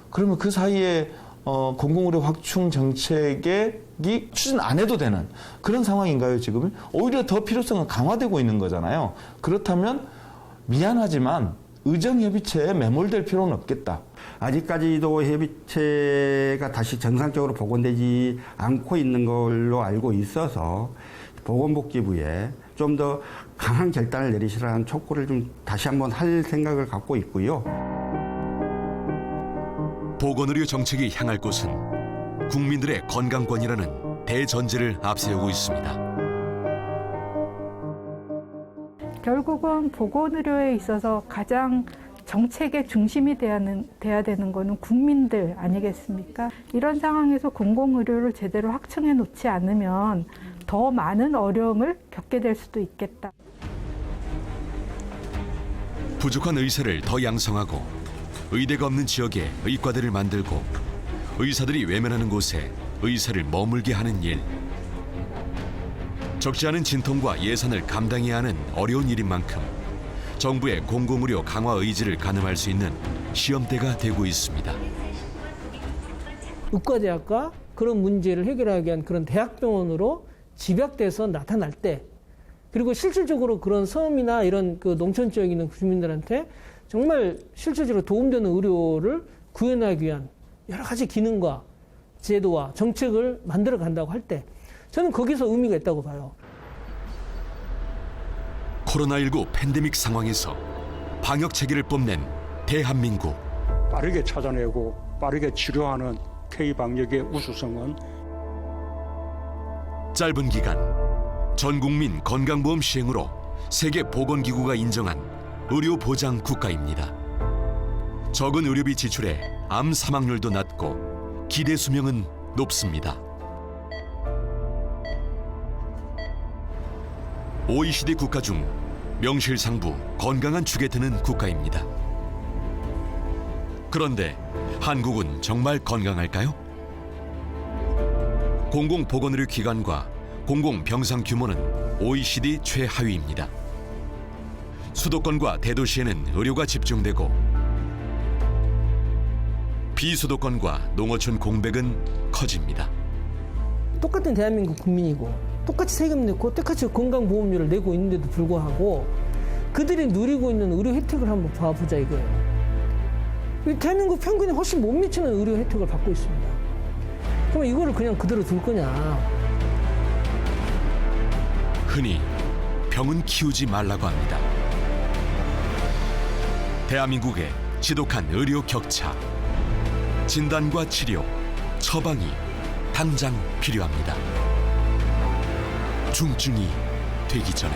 그러면 그 사이에 공공의료 확충 정책이 추진 안 해도 되는 그런 상황인가요, 지금? 오히려 더 필요성은 강화되고 있는 거잖아요. 그렇다면 미안하지만 의정협의체에 매몰될 필요는 없겠다. 아직까지도 협의체가 다시 정상적으로 복원되지 않고 있는 걸로 알고 있어서 보건복지부에 좀 더 강한 결단을 내리시라는 촉구를 좀 다시 한번 할 생각을 갖고 있고요. 보건의료 정책이 향할 곳은 국민들의 건강권이라는 대전제를 앞세우고 있습니다. 결국은 보건의료에 있어서 가장 정책의 중심이 돼야 되는 거는 국민들 아니겠습니까? 이런 상황에서 공공의료를 제대로 확충해 놓지 않으면 더 많은 어려움을 겪게 될 수도 있겠다. 부족한 의사를 더 양성하고 의대가 없는 지역에 의과대를 만들고 의사들이 외면하는 곳에 의사를 머물게 하는 일. 적지 않은 진통과 예산을 감당해야 하는 어려운 일인 만큼 정부의 공공의료 강화 의지를 가늠할 수 있는 시험대가 되고 있습니다. 의과대학과 그런 문제를 해결하기 위한 그런 대학병원으로 집약돼서 나타날 때, 그리고 실질적으로 그런 섬이나 이런 그 농촌 지역에 있는 주민들한테 정말 실질적으로 도움되는 의료를 구현하기 위한 여러 가지 기능과 제도와 정책을 만들어 간다고 할 때 저는 거기서 의미가 있다고 봐요. 코로나19 팬데믹 상황에서 방역 체계를 뽐낸 대한민국. 빠르게 찾아내고 빠르게 치료하는 K방역의 우수성은 짧은 기간 전 국민 건강보험 시행으로 세계보건기구가 인정한 의료보장 국가입니다. 적은 의료비 지출에 암 사망률도 낮고 기대 수명은 높습니다. OECD 국가 중 명실상부 건강한 축에 드는 국가입니다. 그런데 한국은 정말 건강할까요? 공공보건의료 기관과 공공병상 규모는 OECD 최하위입니다. 수도권과 대도시에는 의료가 집중되고 비수도권과 농어촌 공백은 커집니다. 똑같은 대한민국 국민이고 똑같이 세금 내고 똑같이 건강보험료를 내고 있는데도 불구하고 그들이 누리고 있는 의료 혜택을 한번 봐보자 이거예요. 대한민국 평균에 훨씬 못 미치는 의료 혜택을 받고 있습니다. 그럼 이거를 그냥 그대로 둘 거냐. 흔히 병은 키우지 말라고 합니다. 대한민국의 지독한 의료 격차, 진단과 치료, 처방이 당장 필요합니다. 중증이 되기 전에.